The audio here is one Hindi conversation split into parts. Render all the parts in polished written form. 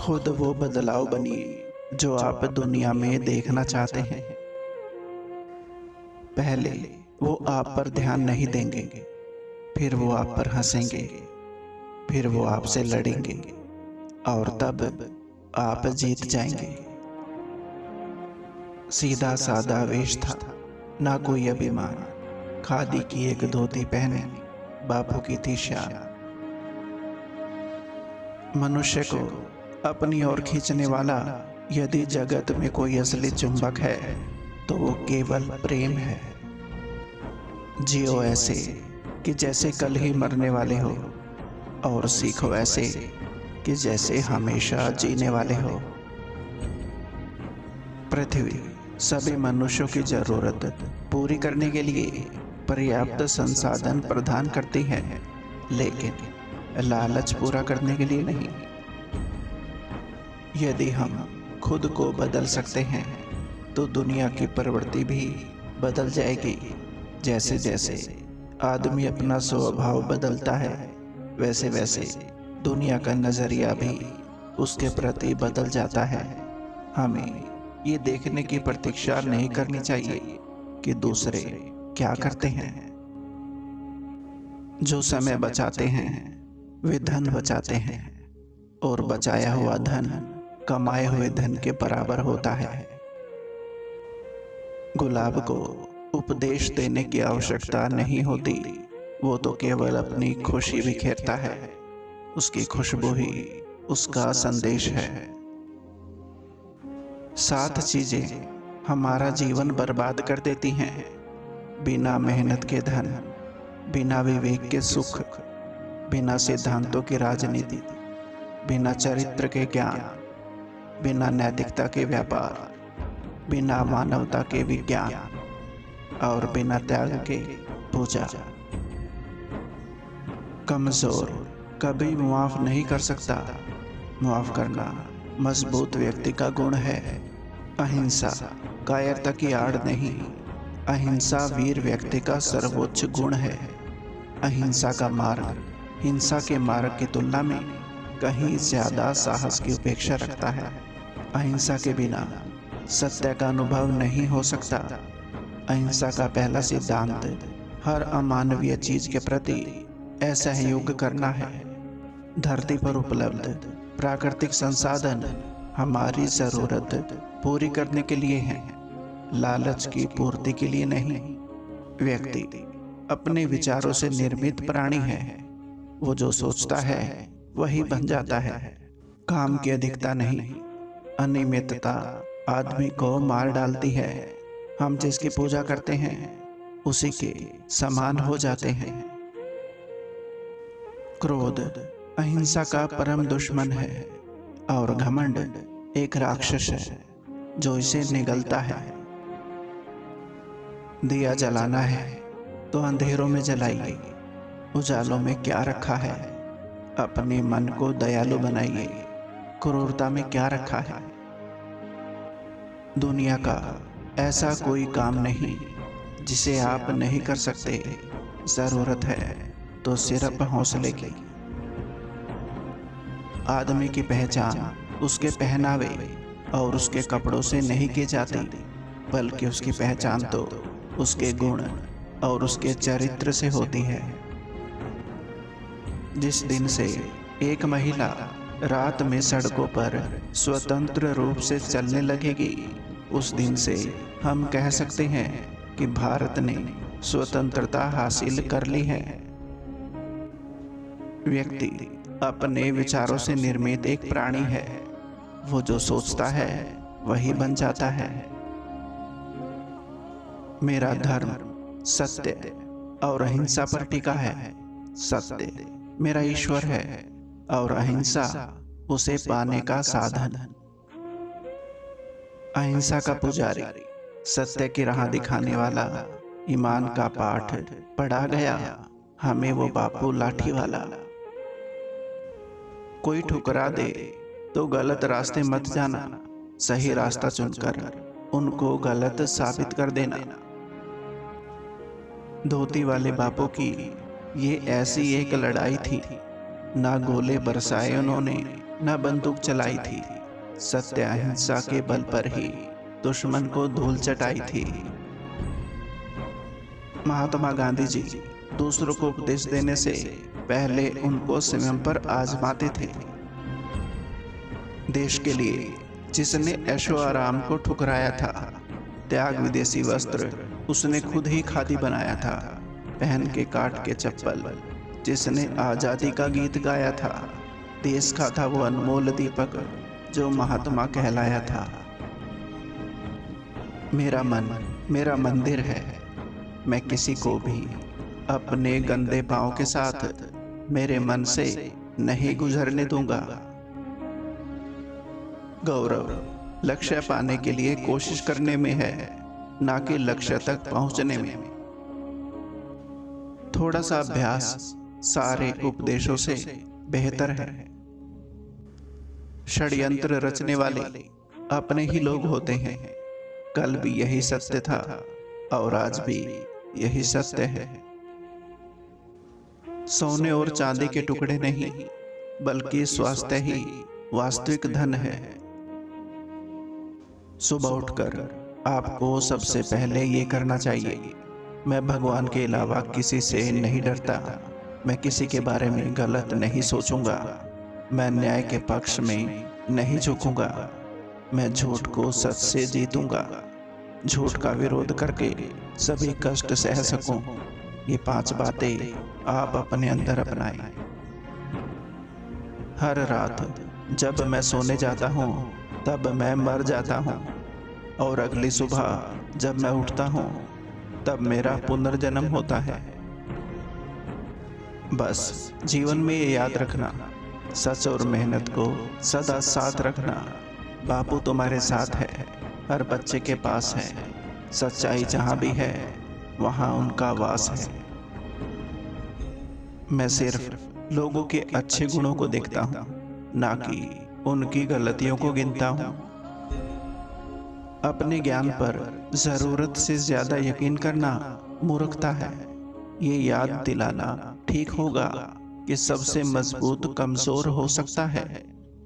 खुद वो बदलाव बनिए जो आप दुनिया में देखना चाहते हैं। पहले वो आप पर ध्यान नहीं देंगे, फिर वो आप पर हंसेंगे, फिर वो आपसे लड़ेंगे और तब आप जीत जाएंगे। सीधा सादा वेश था, ना कोई अभिमान। खादी की एक धोती पहने बापू की थी शान। मनुष्य को अपनी ओर खींचने वाला यदि जगत में कोई असली चुंबक है तो वो केवल प्रेम है। जियो ऐसे कि जैसे कल ही मरने वाले हो, और सीखो ऐसे कि जैसे हमेशा जीने वाले हो। पृथ्वी सभी मनुष्यों की जरूरत पूरी करने के लिए पर्याप्त संसाधन प्रदान करती है, लेकिन लालच पूरा करने के लिए नहीं। यदि हम खुद को बदल सकते हैं तो दुनिया की प्रवृत्ति भी बदल जाएगी। जैसे जैसे आदमी अपना स्वभाव बदलता है, वैसे वैसे दुनिया का नजरिया भी उसके प्रति बदल जाता है। हमें ये देखने की प्रतीक्षा नहीं करनी चाहिए कि दूसरे क्या करते हैं। जो समय बचाते हैं वे धन बचाते हैं, और बचाया हुआ धन कमाए हुए धन के बराबर होता है। गुलाब को उपदेश देने की आवश्यकता नहीं होती, वो तो केवल अपनी खुशी बिखेरता है। उसकी खुशबू ही उसका संदेश है। 7 चीजें हमारा जीवन बर्बाद कर देती हैं। बिना मेहनत के धन, बिना विवेक के सुख, बिना सिद्धांतों की राजनीति, बिना चरित्र के ज्ञान, बिना नैतिकता के व्यापार, बिना मानवता के विज्ञान, और बिना त्याग के पूजा। कमजोर कभी मुआफ नहीं कर सकता। मुआफ करना मजबूत व्यक्ति का गुण है। अहिंसा कायरता की आड़ नहीं, अहिंसा वीर व्यक्ति का सर्वोच्च गुण है। अहिंसा का मार्ग हिंसा के मार्ग की तुलना में कहीं ज्यादा साहस की उपेक्षा रखता है। अहिंसा के बिना सत्य का अनुभव नहीं हो सकता। अहिंसा का पहला सिद्धांत हर अमानवीय चीज के प्रति असहयोग करना है। धरती पर उपलब्ध प्राकृतिक संसाधन हमारी जरूरत पूरी करने के लिए हैं, लालच की पूर्ति के लिए नहीं। व्यक्ति अपने विचारों से निर्मित प्राणी है। वो जो सोचता है वही बन जाता है। काम की अधिकता नहीं, अनियमितता आदमी को मार डालती है। हम जिसकी पूजा करते हैं उसी के समान हो जाते हैं। क्रोध अहिंसा का परम दुश्मन है, और घमंड एक राक्षस है जो इसे निगलता है। दिया जलाना है तो अंधेरों में जलाइए, उजालों में क्या रखा है। अपने मन को दयालु बनाइए, क्रूरता में क्या रखा है। दुनिया का ऐसा कोई काम नहीं जिसे आप नहीं कर सकते। जरूरत है तो सिर्फ हौसले की। आदमी की पहचान उसके पहनावे और उसके कपड़ों से नहीं की जाती, बल्कि उसकी पहचान तो उसके गुण और उसके चरित्र से होती है। जिस दिन से एक महिला रात में सड़कों पर स्वतंत्र रूप से चलने लगेगी, उस दिन से हम कह सकते हैं कि भारत ने स्वतंत्रता हासिल कर ली है। व्यक्ति अपने विचारों से निर्मित एक प्राणी है। वो जो सोचता है वही बन जाता है। मेरा धर्म सत्य और अहिंसा पर टिका है। सत्य मेरा ईश्वर है और अहिंसा उसे पाने का साधन। अहिंसा का पुजारी, सत्य की राह दिखाने वाला, ईमान का पाठ पढ़ा गया हमें वो बापू लाठी वाला। कोई ठुकरा दे तो गलत रास्ते मत जाना, सही रास्ता चुनकर उनको गलत साबित कर देना। धोती वाले बापू की ये ऐसी एक लड़ाई थी, ना गोले बरसाए उन्होंने, न बंदूक चलाई थी, सत्य अहिंसा के बल पर ही दुश्मन को धूल चटाई थी। महात्मा गांधी जी दूसरों को उपदेश देने से पहले उनको स्वयं पर आजमाते थे। देश के लिए जिसने ऐशो आराम को ठुकराया था, त्याग विदेशी वस्त्र उसने खुद ही खादी बनाया था, पहन के काट के चप्पल जिसने आजादी का गीत गाया था, देश का था वो अनमोल दीपक जो महात्मा कहलाया था। मेरा मन मेरा मंदिर है, मैं किसी को भी अपने गंदे पांव के साथ मेरे मन से नहीं गुजरने दूंगा। गौरव लक्ष्य पाने के लिए कोशिश करने में है, ना कि लक्ष्य तक पहुंचने में। थोड़ा सा अभ्यास सारे उपदेशों से बेहतर है। षड्यंत्र रचने वाले अपने ही लोग होते हैं। कल भी यही सत्य था और आज भी यही सत्य है। सोने और चांदी के टुकड़े नहीं, बल्कि स्वास्थ्य ही वास्तविक धन है। सुबह उठकर आपको सबसे पहले ये करना चाहिए, मैं भगवान के अलावा किसी से नहीं डरता, मैं किसी के बारे में गलत नहीं सोचूंगा, मैं न्याय के पक्ष में नहीं झुकूंगा, मैं झूठ को सच से जीतूंगा, झूठ का विरोध करके सभी कष्ट सह सकूं। ये 5 बातें आप अपने अंदर अपनाएं। हर रात जब मैं सोने जाता हूँ तब मैं मर जाता हूँ, और अगली सुबह जब मैं उठता हूँ तब मेरा पुनर्जन्म होता है। बस जीवन में ये याद रखना, सच और मेहनत को सदा साथ रखना। बापू तुम्हारे साथ है, हर बच्चे के पास है, सच्चाई जहाँ भी है वहाँ उनका वास है। मैं सिर्फ लोगों के अच्छे गुणों को देखता हूँ, ना कि उनकी गलतियों को गिनता हूँ। अपने ज्ञान पर जरूरत से ज्यादा यकीन करना मूर्खता है। ये याद दिलाना ठीक होगा कि सबसे मजबूत कमजोर हो सकता है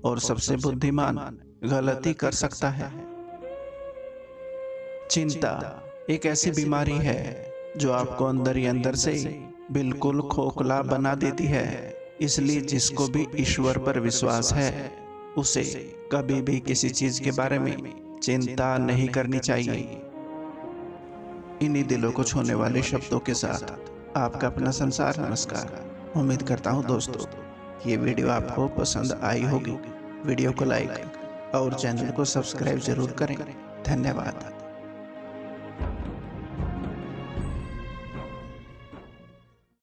और सबसे बुद्धिमान गलती कर सकता है। चिंता एक ऐसी बीमारी है जो आपको अंदर ही अंदर से बिल्कुल खोखला बना देती है। इसलिए जिसको भी ईश्वर पर विश्वास है उसे कभी भी किसी चीज के बारे में चिंता नहीं करनी चाहिए। इन्हीं दिलों को छूने वाले शब्दों के साथ आपका अपना संसार नमस्कार। उम्मीद करता हूँ दोस्तों ये वीडियो आपको पसंद आई होगी। वीडियो को लाइक और चैनल को सब्सक्राइब जरूर करें। धन्यवाद।